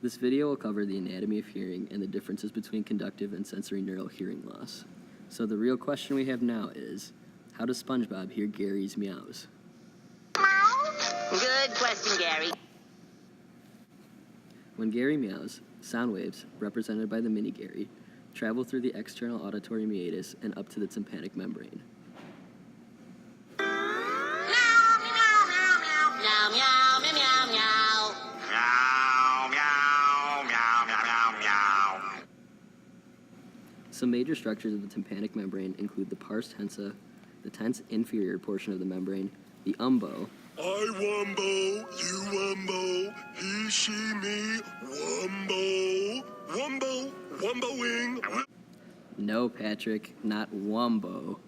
This video will cover the anatomy of hearing and the differences between conductive and sensorineural hearing loss. So the real question we have now is, how does SpongeBob hear Gary's meows? Good question, Gary. When Gary meows, sound waves, represented by the mini Gary, travel through the external auditory meatus and up to the tympanic membrane. Some major structures of the tympanic membrane include the pars tensa, the tense inferior portion of the membrane, the umbo. I wumbo, you wumbo, he, she, me, wumbo, wumbo, wumboing. No, Patrick, not wumbo.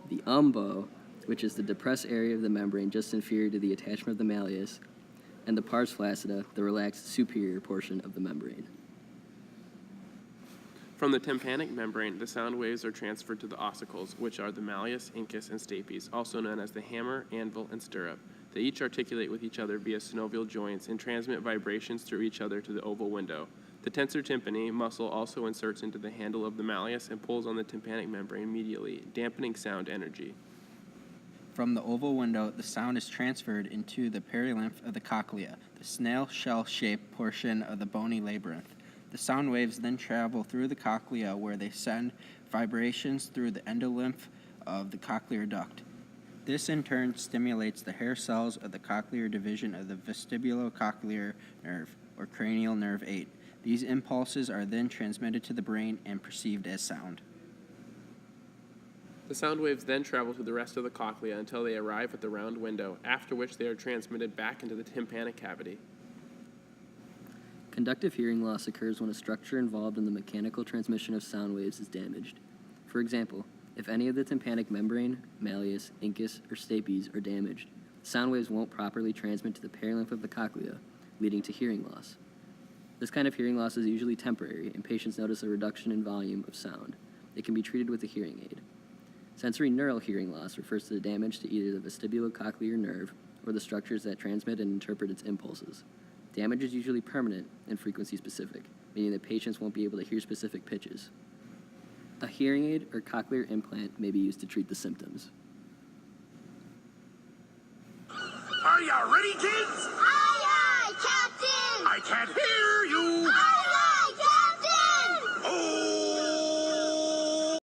The umbo, which is the depressed area of the membrane just inferior to the attachment of the malleus, and the pars flaccida, the relaxed superior portion of the membrane. From the tympanic membrane, the sound waves are transferred to the ossicles, which are the malleus, incus, and stapes, also known as the hammer, anvil, and stirrup. They each articulate with each other via synovial joints and transmit vibrations through each other to the oval window. The tensor tympani muscle also inserts into the handle of the malleus and pulls on the tympanic membrane medially, dampening sound energy. From the oval window, the sound is transferred into the perilymph of the cochlea, the snail shell-shaped portion of the bony labyrinth. The sound waves then travel through the cochlea where they send vibrations through the endolymph of the cochlear duct. This in turn stimulates the hair cells of the cochlear division of the vestibulocochlear nerve, or cranial nerve 8. These impulses are then transmitted to the brain and perceived as sound. The sound waves then travel to the rest of the cochlea until they arrive at the round window, after which they are transmitted back into the tympanic cavity. Conductive hearing loss occurs when a structure involved in the mechanical transmission of sound waves is damaged. For example, if any of the tympanic membrane, malleus, incus, or stapes are damaged, sound waves won't properly transmit to the perilymph of the cochlea, leading to hearing loss. This kind of hearing loss is usually temporary, and patients notice a reduction in volume of sound. It can be treated with a hearing aid. Sensorineural hearing loss refers to the damage to either the vestibulocochlear nerve or the structures that transmit and interpret its impulses. Damage is usually permanent and frequency-specific, meaning that patients won't be able to hear specific pitches. A hearing aid or cochlear implant may be used to treat the symptoms.